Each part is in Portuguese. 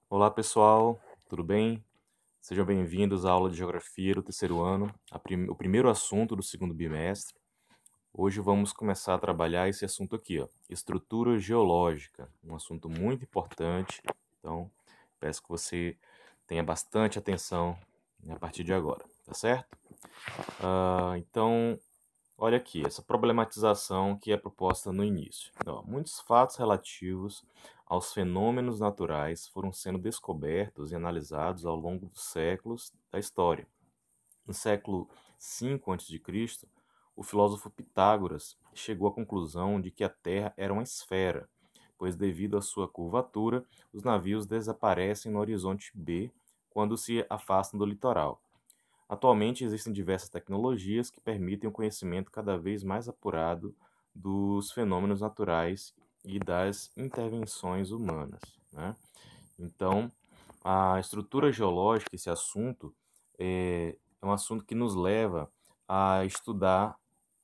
Olá pessoal, tudo bem? Sejam bem-vindos à aula de Geografia do terceiro ano, o primeiro assunto do segundo bimestre. Hoje vamos começar a trabalhar esse assunto aqui, ó, estrutura geológica, um assunto muito importante. Então, peço que você tenha bastante atenção a partir de agora, tá certo? Então, olha aqui, essa problematização que é proposta no início. Então, muitos fatos relativos aos fenômenos naturais foram sendo descobertos e analisados ao longo dos séculos da história. No século V a.C., o filósofo Pitágoras chegou à conclusão de que a Terra era uma esfera, pois devido à sua curvatura, os navios desaparecem no horizonte B quando se afastam do litoral. Atualmente existem diversas tecnologias que permitem um conhecimento cada vez mais apurado dos fenômenos naturais e das intervenções humanas, né? Então, a estrutura geológica, esse assunto, é um assunto que nos leva a estudar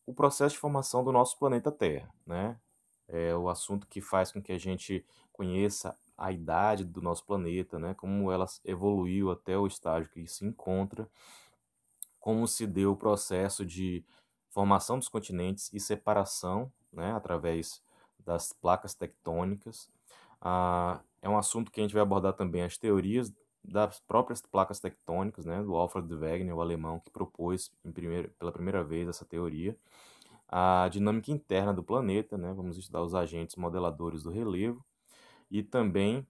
o processo de formação do nosso planeta Terra, né? É o assunto que faz com que a gente conheça a idade do nosso planeta, né? Como ela evoluiu até o estágio que se encontra, como se deu o processo de formação dos continentes e separação, né, através das placas tectônicas. É um assunto que a gente vai abordar também as teorias das próprias placas tectônicas, né, do Alfred Wegener, o alemão, que propôs pela primeira vez essa teoria. A dinâmica interna do planeta, né, vamos estudar os agentes modeladores do relevo, e também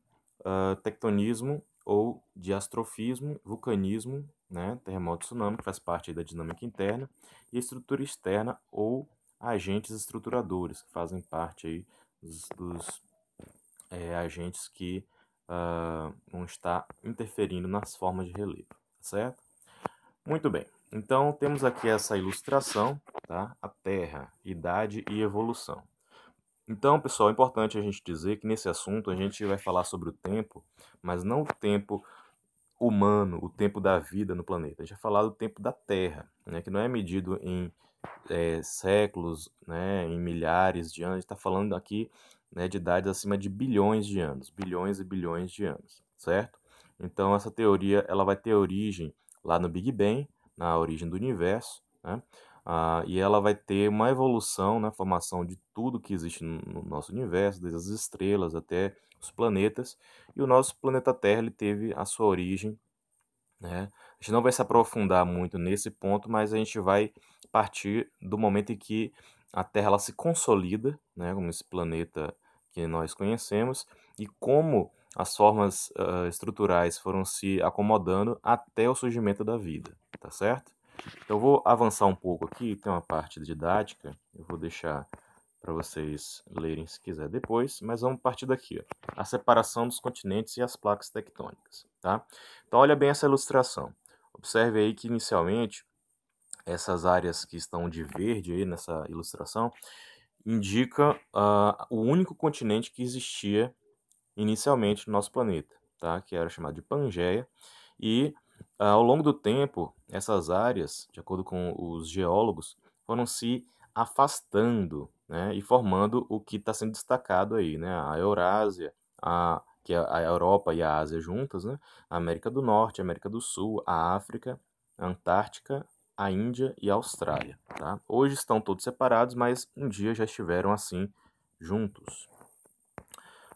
tectonismo ou diastrofismo, vulcanismo, né, terremoto e tsunami, que faz parte aí da dinâmica interna, e estrutura externa ou agentes estruturadores, que fazem parte aí dos agentes que vão estar interferindo nas formas de relevo, tá certo? Muito bem, então temos aqui essa ilustração, tá? A Terra, idade e evolução. Então, pessoal, é importante a gente dizer que nesse assunto a gente vai falar sobre o tempo, mas não o tempo humano, o tempo da vida no planeta. A gente vai falar do tempo da Terra, né, que não é medido em séculos, né, em milhares de anos. A gente está falando aqui, né, de idades acima de bilhões de anos, bilhões e bilhões de anos, certo? Então, essa teoria ela vai ter origem lá no Big Bang, na origem do universo, né? E ela vai ter uma evolução na formação de tudo que existe no nosso universo, desde as estrelas até os planetas. E o nosso planeta Terra ele teve a sua origem, né? A gente não vai se aprofundar muito nesse ponto, mas a gente vai partir do momento em que a Terra ela se consolida, né, como esse planeta que nós conhecemos, e como as formas estruturais foram se acomodando até o surgimento da vida, tá certo? Então eu vou avançar um pouco aqui, tem uma parte didática, eu vou deixar para vocês lerem se quiser depois, mas vamos partir daqui, ó, a separação dos continentes e as placas tectônicas, tá? Então olha bem essa ilustração. Observe aí que inicialmente essas áreas que estão de verde aí nessa ilustração indica o único continente que existia inicialmente no nosso planeta, tá? Que era chamado de Pangeia, e ao longo do tempo, essas áreas, de acordo com os geólogos, foram se afastando, né, e formando o que está sendo destacado aí, né, a Eurásia, que é a Europa e a Ásia juntas, né, a América do Norte, a América do Sul, a África, a Antártica, a Índia e a Austrália, tá? Hoje estão todos separados, mas um dia já estiveram assim juntos.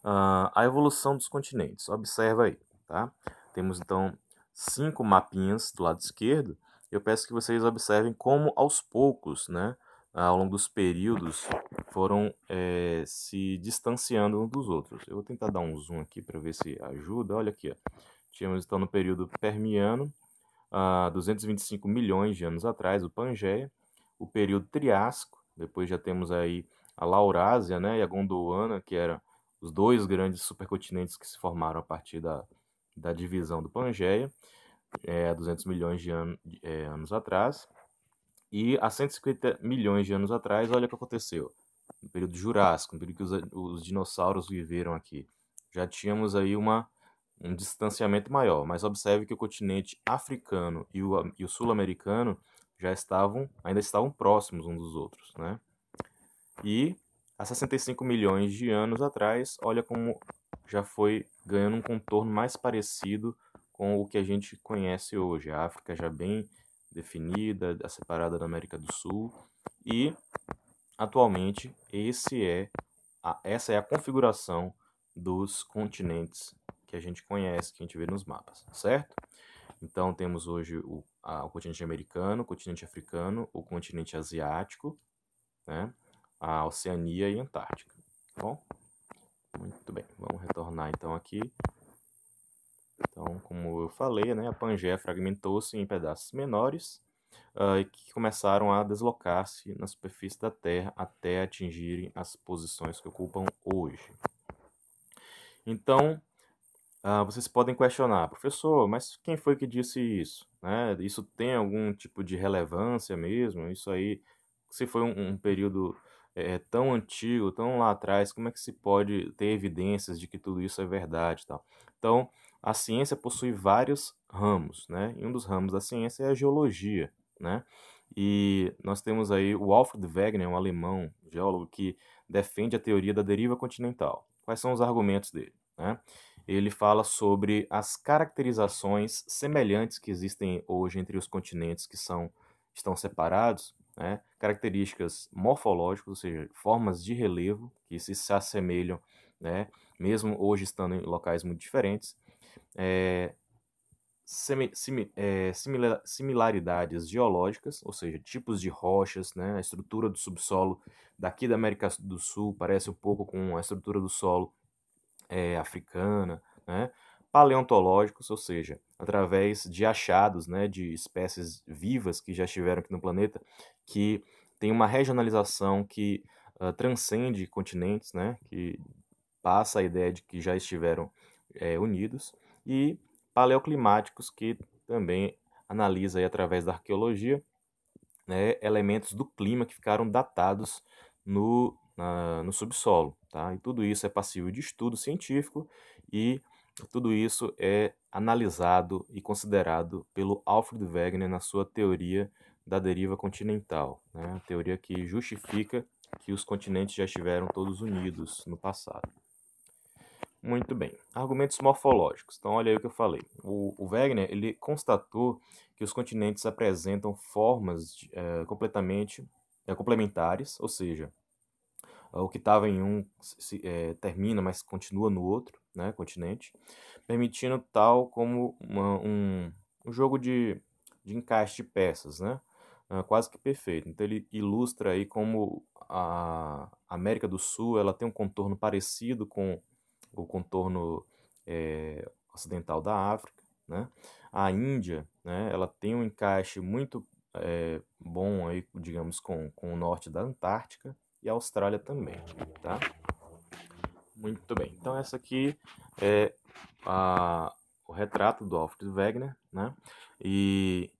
A evolução dos continentes. Observa aí, tá? Temos então 5 mapinhas do lado esquerdo. Eu peço que vocês observem como aos poucos, né, ao longo dos períodos, foram se distanciando uns dos outros. Eu vou tentar dar um zoom aqui para ver se ajuda. Olha aqui, ó. Tínhamos então no período Permiano, 225 milhões de anos atrás, o Pangeia. O período Triássico, depois já temos aí a Laurásia, né, e a Gondwana, que eram os dois grandes supercontinentes que se formaram a partir da divisão do Pangeia, 200 milhões de anos atrás. E há 150 milhões de anos atrás, olha o que aconteceu. No período Jurássico, no período que os dinossauros viveram aqui. Já tínhamos aí um distanciamento maior, mas observe que o continente africano e o sul-americano ainda estavam próximos uns dos outros, né? E há 65 milhões de anos atrás, olha como já foi ganhando um contorno mais parecido com o que a gente conhece hoje. A África já bem definida, separada da América do Sul, e atualmente essa é a configuração dos continentes que a gente conhece, que a gente vê nos mapas, certo? Então temos hoje o continente americano, o continente africano, o continente asiático, né? A Oceania e a Antártica. Tá bom? Muito bem, vamos retornar então aqui. Então, como eu falei, né, a Pangeia fragmentou-se em pedaços menores e que começaram a deslocar-se na superfície da Terra até atingirem as posições que ocupam hoje. Então, vocês podem questionar, professor, mas quem foi que disse isso? Né? Isso tem algum tipo de relevância mesmo? Isso aí, se foi um período tão antigo, tão lá atrás, como é que se pode ter evidências de que tudo isso é verdade? Tal? Então, a ciência possui vários ramos, né? E um dos ramos da ciência é a geologia, né? E nós temos aí o Alfred Wegener, um alemão geólogo que defende a teoria da deriva continental. Quais são os argumentos dele? Né? Ele fala sobre as caracterizações semelhantes que existem hoje entre os continentes que estão separados, né? Características morfológicas, ou seja, formas de relevo que se assemelham, né? Mesmo hoje estando em locais muito diferentes, é, similaridades geológicas, ou seja, tipos de rochas, né? A estrutura do subsolo daqui da América do Sul parece um pouco com a estrutura do solo africana, né? Paleontológicos, ou seja, através de achados, né, de espécies vivas que já estiveram aqui no planeta, que tem uma regionalização que transcende continentes, né, que passa a ideia de que já estiveram unidos, e paleoclimáticos, que também analisa aí, através da arqueologia, né, elementos do clima que ficaram datados no subsolo. Tá? E tudo isso é passível de estudo científico e tudo isso é analisado e considerado pelo Alfred Wegener na sua teoria da deriva continental, né? A teoria que justifica que os continentes já estiveram todos unidos no passado. Muito bem. Argumentos morfológicos. Então, olha aí o que eu falei. O Wegener, ele constatou que os continentes apresentam formas complementares, ou seja, o que estava em um termina, mas continua no outro, né, continente, permitindo tal como um jogo de encaixe de peças, né, quase que perfeito. Então ele ilustra aí como a América do Sul ela tem um contorno parecido com o contorno ocidental da África, né? A Índia, né, ela tem um encaixe muito bom aí, digamos, com o norte da Antártica, e a Austrália também, tá? Muito bem. Então essa aqui é o retrato do Alfred Wegener, né? E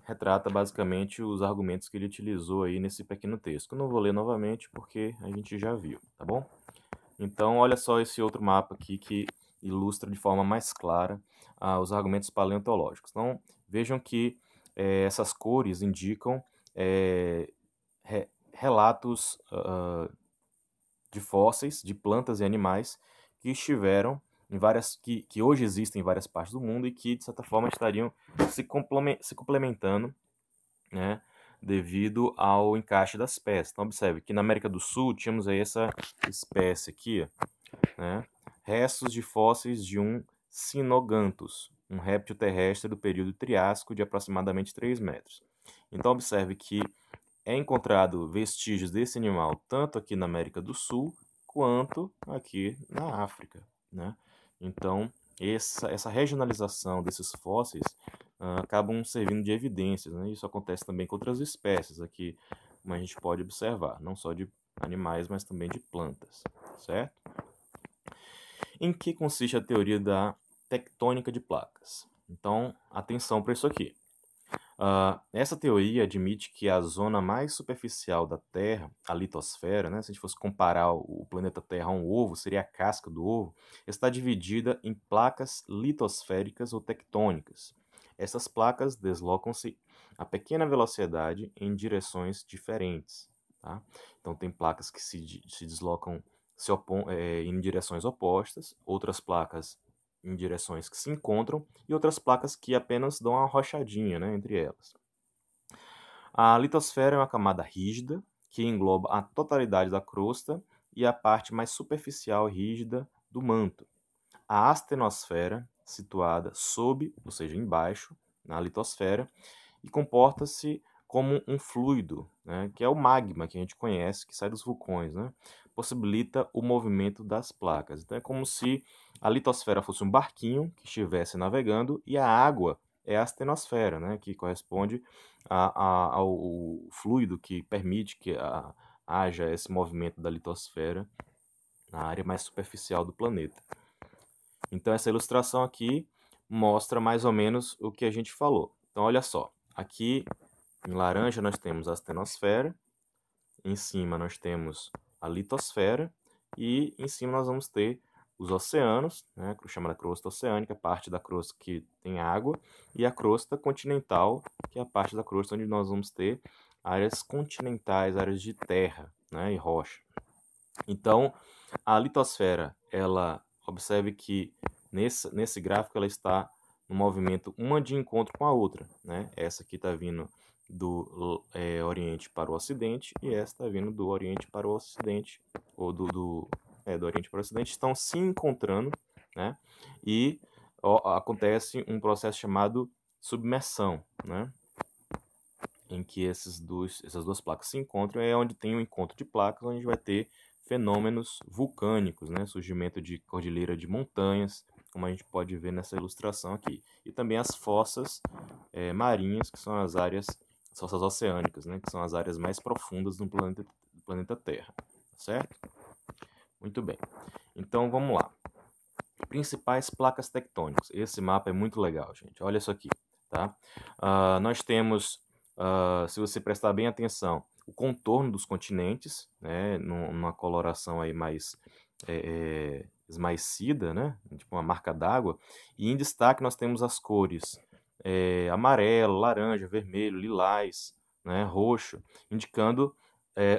retrata basicamente os argumentos que ele utilizou aí nesse pequeno texto. Eu não vou ler novamente porque a gente já viu, tá bom? Então olha só esse outro mapa aqui que ilustra de forma mais clara os argumentos paleontológicos. Então vejam que essas cores indicam relatos de fósseis de plantas e animais que estiveram que hoje existem em várias partes do mundo e que de certa forma estariam se complementando, né, devido ao encaixe das espécies. Então observe que na América do Sul tínhamos aí essa espécie aqui, né, restos de fósseis de um Cynoganthus, um réptil terrestre do período Triássico de aproximadamente 3 metros. Então observe que é encontrado vestígios desse animal tanto aqui na América do Sul quanto aqui na África, né? Então, essa regionalização desses fósseis acabam servindo de evidências, né? Isso acontece também com outras espécies aqui, como a gente pode observar, não só de animais, mas também de plantas, certo? Em que consiste a teoria da tectônica de placas? Então, atenção para isso aqui. Essa teoria admite que a zona mais superficial da Terra, a litosfera, né, se a gente fosse comparar o planeta Terra a um ovo, seria a casca do ovo, está dividida em placas litosféricas ou tectônicas. Essas placas deslocam-se a pequena velocidade em direções diferentes. Tá? Então, tem placas que se deslocam em direções opostas, outras placas em direções que se encontram e outras placas que apenas dão uma rochadinha, né, entre elas. A litosfera é uma camada rígida que engloba a totalidade da crosta e a parte mais superficial e rígida do manto. A astenosfera, situada sob, ou seja, embaixo, na litosfera, e comporta-se como um fluido, né, que é o magma que a gente conhece, que sai dos vulcões, né, possibilita o movimento das placas. Então é como se a litosfera fosse um barquinho que estivesse navegando e a água é a astenosfera, né, que corresponde ao fluido que permite que haja esse movimento da litosfera na área mais superficial do planeta. Então essa ilustração aqui mostra mais ou menos o que a gente falou. Então olha só, aqui em laranja nós temos a astenosfera, em cima nós temos a litosfera e em cima nós vamos ter os oceanos, né, chamada crosta oceânica, parte da crosta que tem água, e a crosta continental, que é a parte da crosta onde nós vamos ter áreas continentais, áreas de terra, né, e rocha. Então, a litosfera, ela observe que nesse gráfico ela está no movimento uma de encontro com a outra, né? Essa aqui está vindo do Oriente para o Ocidente e essa está vindo do Oriente para o Ocidente, ou do Oriente para o Ocidente, estão se encontrando, né? E acontece um processo chamado submersão, né? Em que essas duas placas se encontram, é onde tem um encontro de placas, onde a gente vai ter fenômenos vulcânicos, né? Surgimento de cordilheira de montanhas, como a gente pode ver nessa ilustração aqui. E também as fossas marinhas, que são as fossas oceânicas, né? Que são as áreas mais profundas do planeta Terra, certo? Muito bem. Então, vamos lá. Principais placas tectônicas. Esse mapa é muito legal, gente. Olha isso aqui, tá? Nós temos, se você prestar bem atenção, o contorno dos continentes, né, numa coloração aí mais esmaecida, né, tipo uma marca d'água, e em destaque nós temos as cores amarelo, laranja, vermelho, lilás, né, roxo, indicando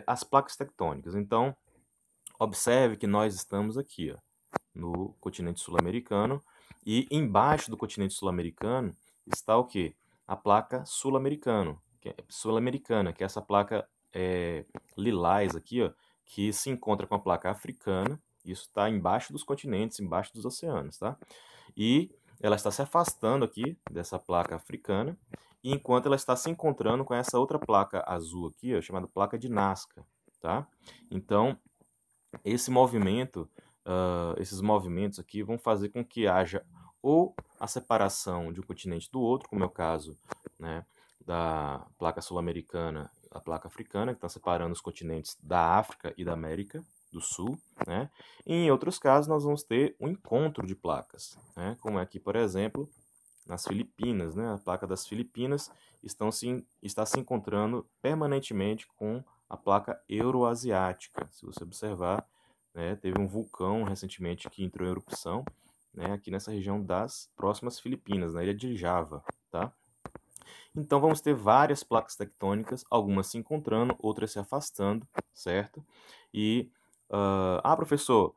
as placas tectônicas. Então, observe que nós estamos aqui, ó, no continente sul-americano, e embaixo do continente sul-americano está o quê? A placa sul-americana, que é essa placa lilás aqui, ó, que se encontra com a placa africana. Isso está embaixo dos continentes, embaixo dos oceanos, tá? E ela está se afastando aqui dessa placa africana, enquanto ela está se encontrando com essa outra placa azul aqui, ó, chamada placa de Nazca, tá? Então, esses movimentos aqui vão fazer com que haja ou a separação de um continente do outro, como é o caso, né, da placa sul-americana, a placa africana, que está separando os continentes da África e da América do Sul, né? E em outros casos nós vamos ter um encontro de placas, né? Como é aqui, por exemplo, nas Filipinas, né? A placa das Filipinas está se encontrando permanentemente com a placa euroasiática. Se você observar, né, teve um vulcão recentemente que entrou em erupção, né, aqui nessa região das próximas Filipinas, na ilha de Java, tá? Então vamos ter várias placas tectônicas, algumas se encontrando, outras se afastando, certo? E, professor,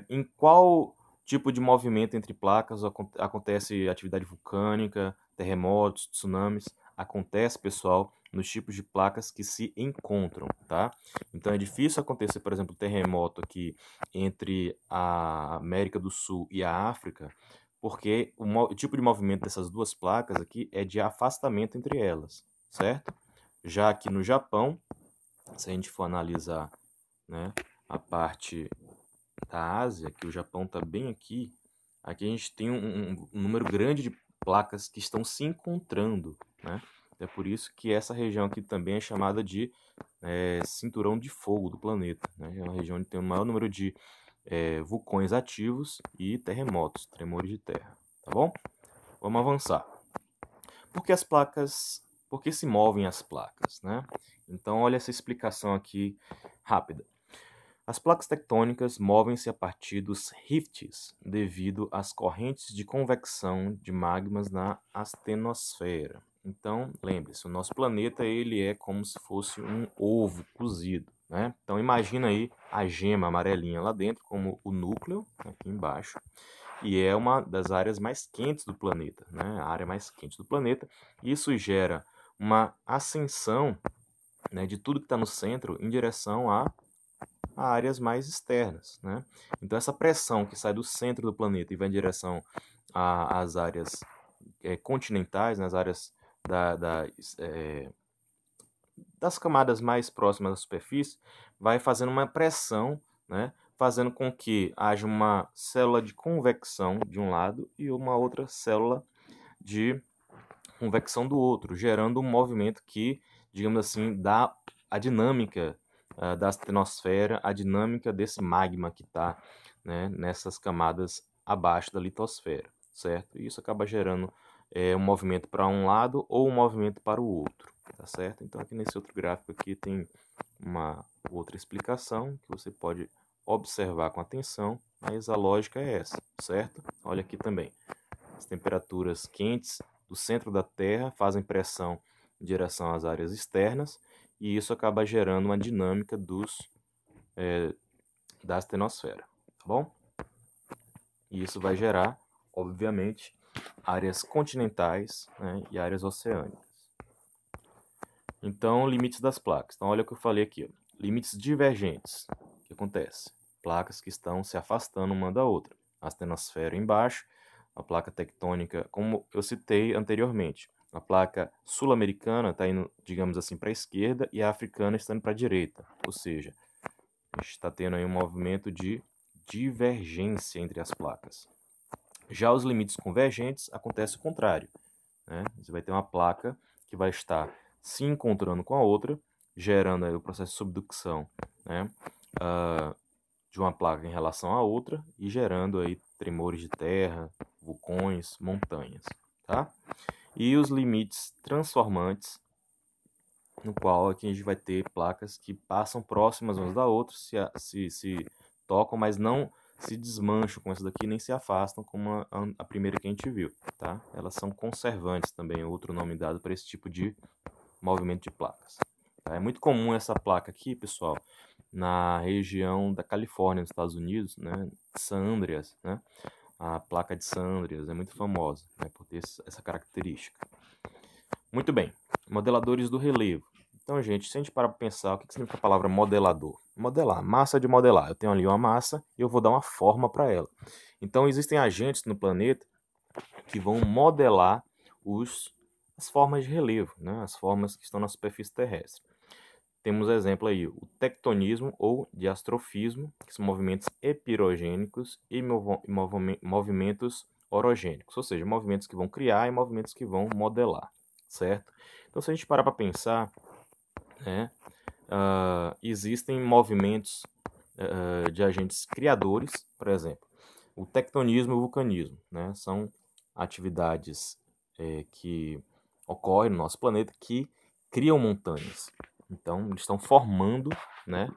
em qual tipo de movimento entre placas acontece atividade vulcânica, terremotos, tsunamis? Acontece, pessoal, nos tipos de placas que se encontram, tá? Então é difícil acontecer, por exemplo, terremoto aqui entre a América do Sul e a África, porque o tipo de movimento dessas duas placas aqui é de afastamento entre elas, certo? Já aqui no Japão, se a gente for analisar, né, a parte da Ásia, que o Japão está bem aqui, aqui a gente tem um número grande de placas que estão se encontrando, né? É por isso que essa região aqui também é chamada de cinturão de fogo do planeta, né? É uma região onde tem o maior número de vulcões ativos e terremotos, tremores de terra, tá bom? Vamos avançar. Por que se movem as placas, né? Então, olha essa explicação aqui rápida. As placas tectônicas movem-se a partir dos rifts devido às correntes de convecção de magmas na astenosfera. Então, lembre-se, o nosso planeta ele é como se fosse um ovo cozido, né? Então imagina aí a gema amarelinha lá dentro como o núcleo, aqui embaixo, e é uma das áreas mais quentes do planeta, né? A área mais quente do planeta. Isso gera uma ascensão, né, de tudo que está no centro em direção a áreas mais externas, né? Então essa pressão que sai do centro do planeta e vai em direção às áreas continentais, nas áreas das camadas mais próximas da superfície, vai fazendo uma pressão, né, fazendo com que haja uma célula de convecção de um lado e uma outra célula de convecção do outro, gerando um movimento que, digamos assim, dá a dinâmica da astenosfera, a dinâmica desse magma que está, né, nessas camadas abaixo da litosfera, certo? E isso acaba gerando um movimento para um lado ou um movimento para o outro, tá certo? Então aqui nesse outro gráfico aqui tem uma outra explicação que você pode observar com atenção, mas a lógica é essa, certo? Olha aqui também, as temperaturas quentes do centro da Terra fazem pressão em direção às áreas externas e isso acaba gerando uma dinâmica da astenosfera, tá bom? E isso vai gerar, obviamente, áreas continentais, né, e áreas oceânicas. Então, limites das placas. Então, olha o que eu falei aqui. Ó. Limites divergentes. O que acontece? Placas que estão se afastando uma da outra. A astenosfera embaixo, a placa tectônica, como eu citei anteriormente. A placa sul-americana está indo, digamos assim, para a esquerda e a africana está indo para a direita. Ou seja, a gente está tendo aí um movimento de divergência entre as placas. Já os limites convergentes, acontece o contrário. Né? Você vai ter uma placa que vai estar se encontrando com a outra, gerando aí o processo de subducção, né, de uma placa em relação à outra e gerando aí tremores de terra, vulcões, montanhas. Tá? E os limites transformantes, no qual aqui a gente vai ter placas que passam próximas umas da outra, se tocam, mas não se desmancham com essa daqui, nem se afastam como a primeira que a gente viu, tá? Elas são conservantes também, outro nome dado para esse tipo de movimento de placas. Tá? É muito comum essa placa aqui, pessoal, na região da Califórnia, nos Estados Unidos, né? San Andreas, né? A placa de San Andreas é muito famosa, né? Por ter essa característica. Muito bem, modeladores do relevo. Então, gente, se a gente parar para pensar, o que significa a palavra modelador? Modelar, massa de modelar. Eu tenho ali uma massa e eu vou dar uma forma para ela. Então, existem agentes no planeta que vão modelar as formas de relevo, né? As formas que estão na superfície terrestre. Temos exemplo aí, o tectonismo ou diastrofismo, que são movimentos epirogênicos e movimentos orogênicos, ou seja, movimentos que vão criar e movimentos que vão modelar, certo? Então, se a gente parar para pensar, né, existem movimentos de agentes criadores, por exemplo, o tectonismo e o vulcanismo, né, são atividades que ocorrem no nosso planeta que criam montanhas. Então, eles estão formando, né,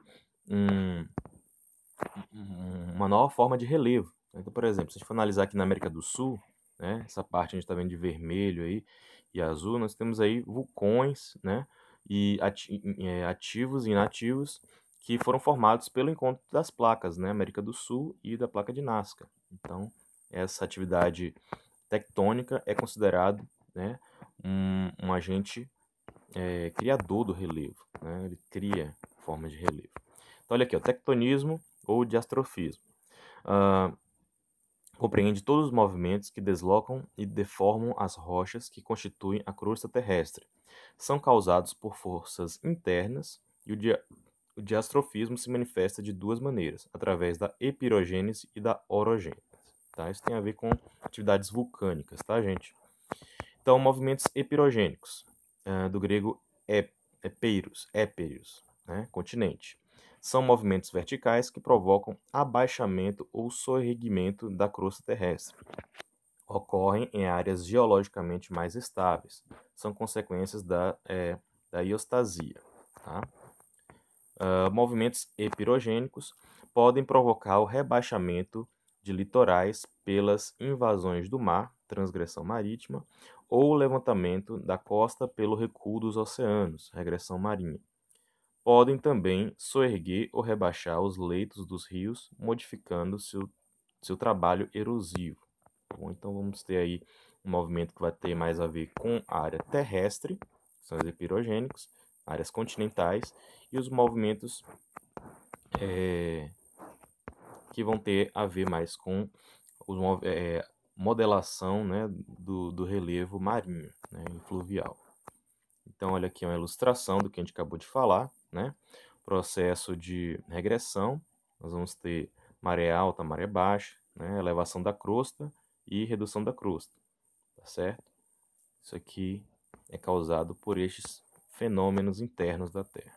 uma nova forma de relevo. Então, por exemplo, se a gente for analisar aqui na América do Sul, né, essa parte a gente está vendo de vermelho aí e azul, nós temos aí vulcões, né, e ativos e inativos que foram formados pelo encontro das placas, né, América do Sul e da placa de Nazca. Então, essa atividade tectônica é considerado, né, um agente criador do relevo, né? Ele cria formas de relevo. Então, olha aqui, o tectonismo ou diastrofismo. Compreende todos os movimentos que deslocam e deformam as rochas que constituem a crosta terrestre. São causados por forças internas e o diastrofismo se manifesta de duas maneiras, através da epirogênese e da orogênese. Tá? Isso tem a ver com atividades vulcânicas, tá, gente? Então, movimentos epirogênicos, do grego épeiros, né, continente. São movimentos verticais que provocam abaixamento ou soerguimento da crosta terrestre. Ocorrem em áreas geologicamente mais estáveis. São consequências da iostasia. Tá? Movimentos epirogênicos podem provocar o rebaixamento de litorais pelas invasões do mar, transgressão marítima, ou o levantamento da costa pelo recuo dos oceanos, regressão marinha. podem também soerguer ou rebaixar os leitos dos rios, modificando seu trabalho erosivo. Bom, então vamos ter aí um movimento que vai ter mais a ver com a área terrestre, que são os epirogênicos, áreas continentais, e os movimentos que vão ter a ver mais com modelação, né, do relevo marinho, né, e fluvial. Então, olha aqui uma ilustração do que a gente acabou de falar, né? Processo de regressão, nós vamos ter maré alta, maré baixa, né? Elevação da crosta e redução da crosta, tá certo? Isso aqui é causado por estes fenômenos internos da Terra.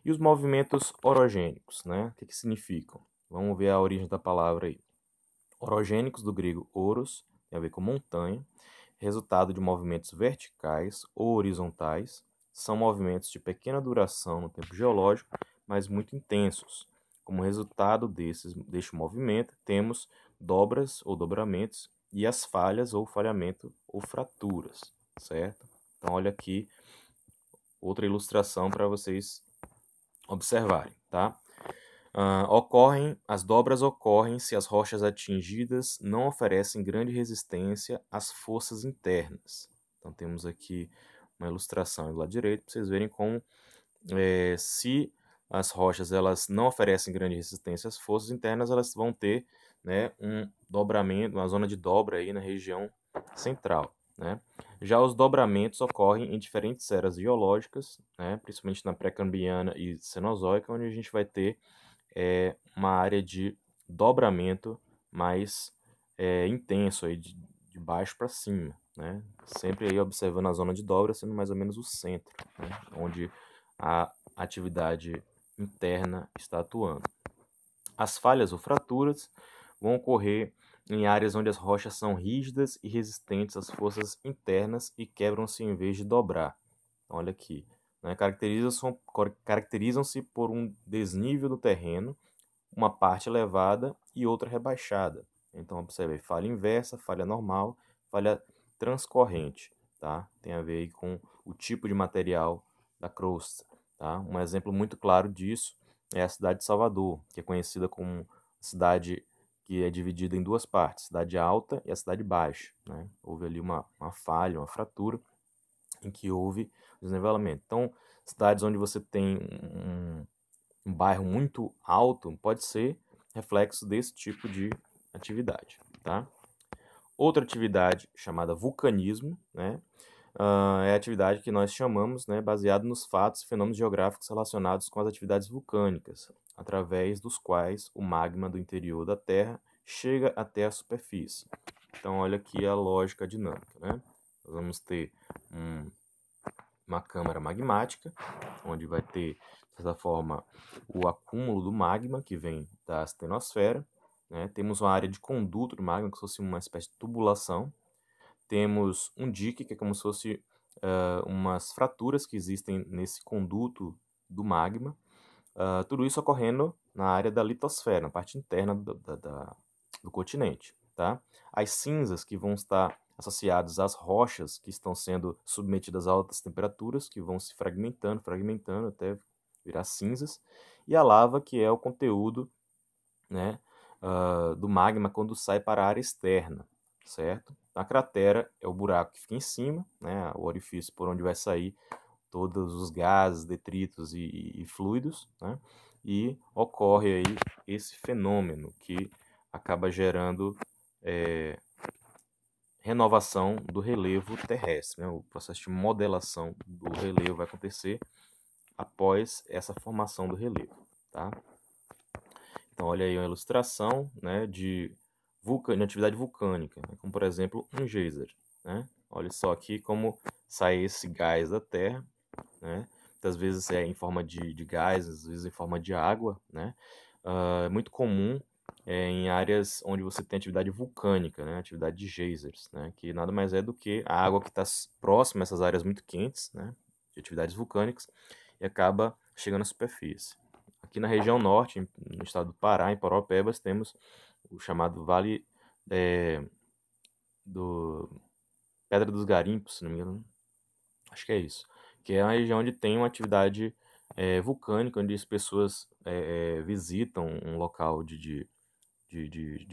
E os movimentos orogênicos, né? O que significam? Vamos ver a origem da palavra aí. Orogênicos, do grego oros, tem a ver com montanha, resultado de movimentos verticais ou horizontais, são movimentos de pequena duração no tempo geológico, mas muito intensos. Como resultado deste movimento, temos dobras ou dobramentos e as falhas ou falhamento ou fraturas, certo? Então, olha aqui outra ilustração para vocês observarem, tá? As dobras ocorrem se as rochas atingidas não oferecem grande resistência às forças internas. Então temos aqui uma ilustração do lado direito para vocês verem como se as rochas elas não oferecem grande resistência às forças internas, elas vão ter, né, um dobramento, uma zona de dobra aí na região central, né? Já os dobramentos ocorrem em diferentes eras geológicas, né, principalmente na pré-cambriana e cenozoica, onde a gente vai ter uma área de dobramento mais intenso, aí, de baixo para cima, né? Sempre aí observando a zona de dobra sendo mais ou menos o centro, né? Onde a atividade interna está atuando. As falhas ou fraturas vão ocorrer em áreas onde as rochas são rígidas e resistentes às forças internas e quebram-se em vez de dobrar. Olha aqui, né? Caracterizam-se por um desnível do terreno, uma parte elevada e outra rebaixada. Então, observe, falha inversa, falha normal, falha transcorrente, tá? Tem a ver aí com o tipo de material da crosta, tá? Um exemplo muito claro disso é a cidade de Salvador, que é conhecida como cidade que é dividida em duas partes, a cidade alta e a cidade baixa, né? Houve ali uma falha, uma fratura, em que houve desnivelamento. Então, cidades onde você tem um bairro muito alto pode ser reflexo desse tipo de atividade, tá? Outra atividade chamada vulcanismo, né? É a atividade que nós chamamos, né, baseado nos fatos e fenômenos geográficos relacionados com as atividades vulcânicas, através dos quais o magma do interior da Terra chega até a superfície. Então, olha aqui a lógica dinâmica, né? Nós vamos ter uma câmara magmática, onde vai ter, de certa forma, o acúmulo do magma que vem da astenosfera, né? Temos uma área de conduto do magma, que fosse uma espécie de tubulação. Temos um dique, que é como se fosse umas fraturas que existem nesse conduto do magma. Tudo isso ocorrendo na área da litosfera, na parte interna do continente. Tá? As cinzas que vão estar associadas às rochas que estão sendo submetidas a altas temperaturas, que vão se fragmentando até virar cinzas. E a lava, que é o conteúdo, né, do magma quando sai para a área externa, certo? A cratera é o buraco que fica em cima, né, o orifício por onde vai sair todos os gases, detritos e fluidos, né? E ocorre aí esse fenômeno que acaba gerando renovação do relevo terrestre, né? O processo de modelação do relevo vai acontecer após essa formação do relevo, tá? Então, olha aí uma ilustração, né, de atividade vulcânica, né, como, por exemplo, um geyser, né? Olha só aqui como sai esse gás da Terra, né? Muitas vezes é em forma de gás, às vezes em forma de água, né? É muito comum em áreas onde você tem atividade vulcânica, né? Atividade de geysers, né? Que nada mais é do que a água que está próxima a essas áreas muito quentes, né? De atividades vulcânicas, e acaba chegando à superfície. Aqui na região norte, no estado do Pará, em Paraupebas, temos o chamado Vale do Pedra dos Garimpos, se não me engano. Acho que é isso. Que é uma região onde tem uma atividade vulcânica, onde as pessoas visitam um local de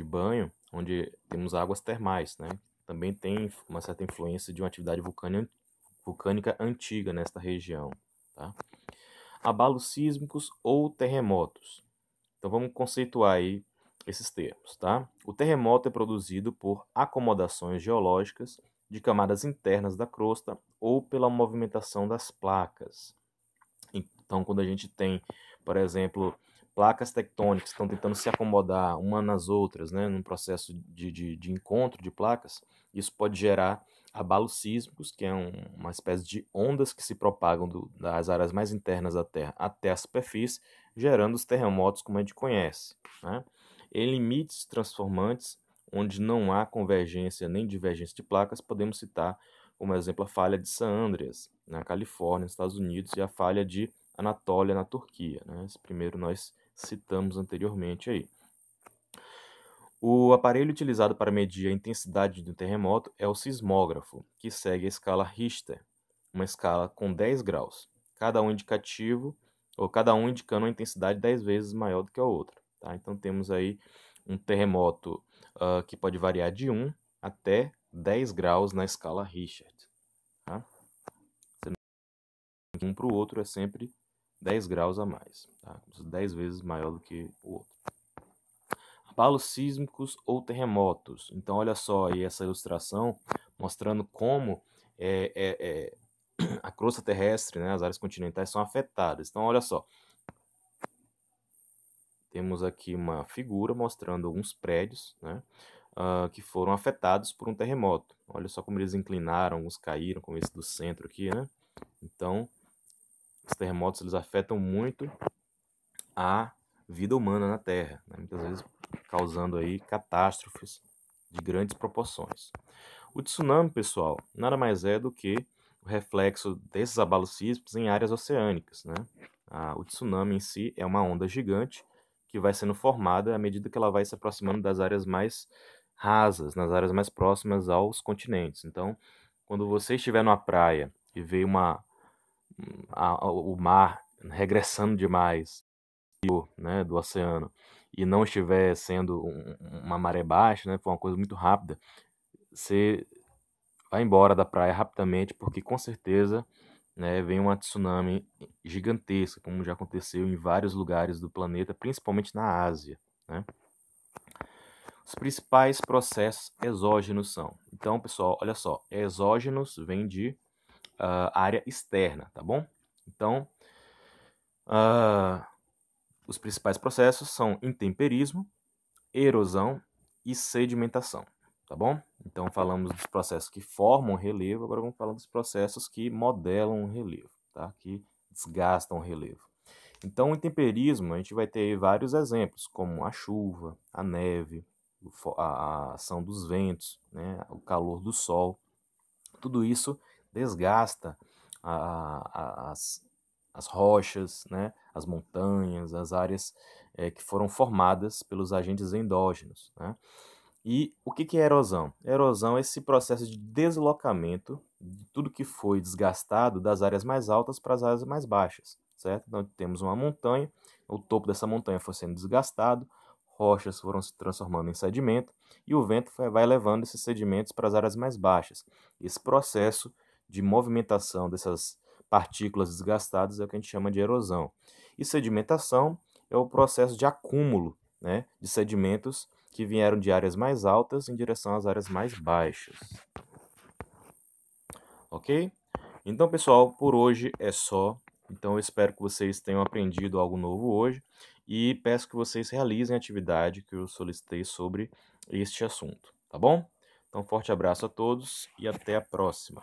banho, onde temos águas termais, né? Também tem uma certa influência de uma atividade vulcânica antiga nesta região, tá? Abalos sísmicos ou terremotos. Então vamos conceituar aí esses termos, tá? O terremoto é produzido por acomodações geológicas de camadas internas da crosta ou pela movimentação das placas. Então, quando a gente tem, por exemplo, placas tectônicas que estão tentando se acomodar umas nas outras, né, num processo de encontro de placas, isso pode gerar abalos sísmicos, que é uma espécie de ondas que se propagam das áreas mais internas da Terra até a superfície, gerando os terremotos como a gente conhece, né? Em limites transformantes, onde não há convergência nem divergência de placas, podemos citar como exemplo a falha de San Andreas, na Califórnia, nos Estados Unidos, e a falha de Anatólia, na Turquia, né? Esse primeiro nós citamos anteriormente aí. O aparelho utilizado para medir a intensidade de um terremoto é o sismógrafo, que segue a escala Richter, uma escala com 10 graus, cada um indicando uma intensidade 10 vezes maior do que a outra, tá? Então temos aí um terremoto que pode variar de 1 até 10 graus na escala Richter, tá? Um para o outro é sempre 10 graus a mais, tá? 10 vezes maior do que o outro. Abalos sísmicos ou terremotos. Então, olha só aí essa ilustração mostrando como a crosta terrestre, né, as áreas continentais são afetadas. Então, olha só. Temos aqui uma figura mostrando alguns prédios, né, que foram afetados por um terremoto. Olha só como eles inclinaram, alguns caíram, como esse do centro aqui, né? Então, os terremotos eles afetam muito a vida humana na Terra, né? Muitas vezes causando aí catástrofes de grandes proporções. O tsunami, pessoal, nada mais é do que o reflexo desses abalos sísmicos em áreas oceânicas, né? O tsunami em si é uma onda gigante que vai sendo formada à medida que ela vai se aproximando das áreas mais rasas, nas áreas mais próximas aos continentes. Então, quando você estiver numa praia e vê o mar regressando demais, né, do oceano, e não estiver sendo uma maré baixa, né, for uma coisa muito rápida, você vai embora da praia rapidamente, porque com certeza, né, vem uma tsunami gigantesca, como já aconteceu em vários lugares do planeta, principalmente na Ásia, né? Os principais processos exógenos são. Então, pessoal, olha só, exógenos vem de área externa, tá bom? Então, os principais processos são intemperismo, erosão e sedimentação, tá bom? Então falamos dos processos que formam o relevo, agora vamos falar dos processos que modelam o relevo, tá? Que desgastam o relevo. Então o intemperismo, a gente vai ter vários exemplos, como a chuva, a neve, a ação dos ventos, né? O calor do sol. Tudo isso desgasta as rochas, né, as montanhas, as áreas que foram formadas pelos agentes endógenos, né? E o que é erosão? Erosão é esse processo de deslocamento de tudo que foi desgastado das áreas mais altas para as áreas mais baixas, certo? Então temos uma montanha, o topo dessa montanha foi sendo desgastado, rochas foram se transformando em sedimento e o vento vai levando esses sedimentos para as áreas mais baixas. Esse processo de movimentação dessas partículas desgastadas é o que a gente chama de erosão. E sedimentação é o processo de acúmulo, né, de sedimentos que vieram de áreas mais altas em direção às áreas mais baixas. Ok? Então, pessoal, por hoje é só. Então, eu espero que vocês tenham aprendido algo novo hoje e peço que vocês realizem a atividade que eu solicitei sobre este assunto, tá bom? Então, forte abraço a todos e até a próxima.